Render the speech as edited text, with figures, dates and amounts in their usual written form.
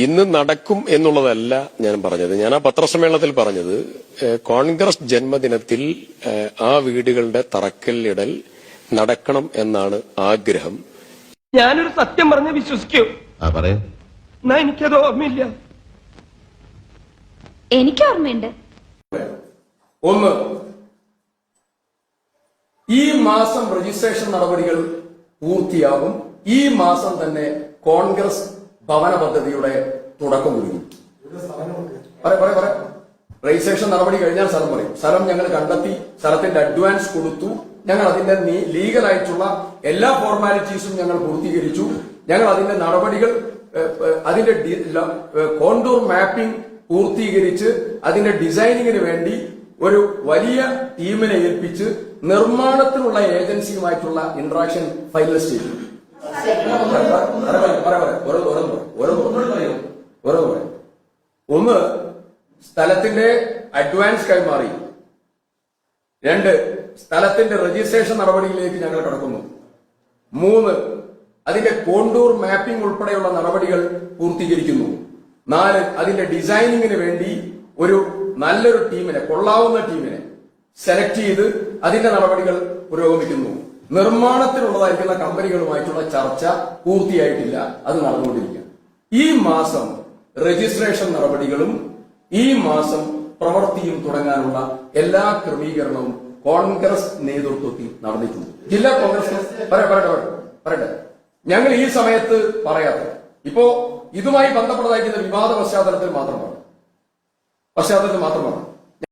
ഇന്ന് നടക്കും എന്നുള്ളതല്ല ഞാൻ പറഞ്ഞത്. ഞാൻ ആ പത്രസമ്മേളനത്തിൽ പറഞ്ഞത് കോൺഗ്രസ് ജന്മദിനത്തിൽ ആ വീടുകളുടെ തറക്കല്ലിടൽ നടക്കണം എന്നാണ് ആഗ്രഹം. ഞാനൊരു സത്യം പറഞ്ഞ് വിശ്വസിക്കൂ. എന്നാ എനിക്കത് ഓർമ്മയില്ല. എനിക്ക് ഓർമ്മയുണ്ട്. ഒന്ന്, ഈ മാസം രജിസ്ട്രേഷൻ നടപടികൾ പൂർത്തിയാകും. ഈ മാസം തന്നെ കോൺഗ്രസ് ഭവന പദ്ധതിയുടെ തുടക്കം കുറിക്കും. രജിസ്ട്രേഷൻ നടപടി കഴിഞ്ഞാൽ സ്ഥലം പറയും. സ്ഥലം ഞങ്ങൾ കണ്ടെത്തി, സ്ഥലത്തിന്റെ അഡ്വാൻസ് കൊടുത്തു. ഞങ്ങൾ അതിന്റെ ലീഗലായിട്ടുള്ള എല്ലാ ഫോർമാലിറ്റീസും ഞങ്ങൾ പൂർത്തീകരിച്ചു. ഞങ്ങൾ അതിന്റെ നടപടികൾ, അതിന്റെ കോണ്ടൂർ മാപ്പിംഗ് പൂർത്തീകരിച്ച് അതിന്റെ ഡിസൈനിങ്ങിന് വേണ്ടി ഒരു വലിയ ടീമിനെ ഏൽപ്പിച്ച് നിർമ്മാണത്തിനുള്ള ഏജൻസിയുമായിട്ടുള്ള ഇന്ററാക്ഷൻ ഫൈനലൈസ് ചെയ്തു. ഒന്ന്, സ്ഥലത്തിന്റെ അഡ്വാൻസ് കൈമാറി. രണ്ട്, സ്ഥലത്തിന്റെ രജിസ്ട്രേഷൻ നടപടിയിലേക്ക് ഞങ്ങൾ കടക്കുന്നു. മൂന്ന്, അതിന്റെ കോണ്ടൂർ മാപ്പിംഗ് ഉൾപ്പെടെയുള്ള നടപടികൾ പൂർത്തീകരിക്കുന്നു. നാല്, അതിന്റെ ഡിസൈനിങ്ങിന് വേണ്ടി ഒരു നല്ലൊരു ടീമിനെ, കൊള്ളാവുന്ന ടീമിനെ സെലക്ട് ചെയ്ത് അതിന്റെ നടപടികൾ പുരോഗമിക്കുന്നു. നിർമ്മാണത്തിനുള്ളതായിരിക്കുന്ന കമ്പനികളുമായിട്ടുള്ള ചർച്ച പൂർത്തിയായിട്ടില്ല, അത് നടന്നുകൊണ്ടിരിക്കുക. ഈ മാസം രജിസ്ട്രേഷൻ നടപടികളും ഈ മാസം പ്രവൃത്തിയും തുടങ്ങാനുള്ള എല്ലാ ക്രമീകരണവും കോൺഗ്രസ് നേതൃത്വത്തിൽ നടന്നിട്ടുണ്ട്. ജില്ലാ കോൺഗ്രസ് പറയട്ടെ, ഞങ്ങൾ ഈ സമയത്ത് പറയാതെ ഇപ്പോ ഇതുമായി ബന്ധപ്പെട്ടതായിരിക്കുന്ന വിവാദ പശ്ചാത്തലത്തിൽ മാത്രമാണ്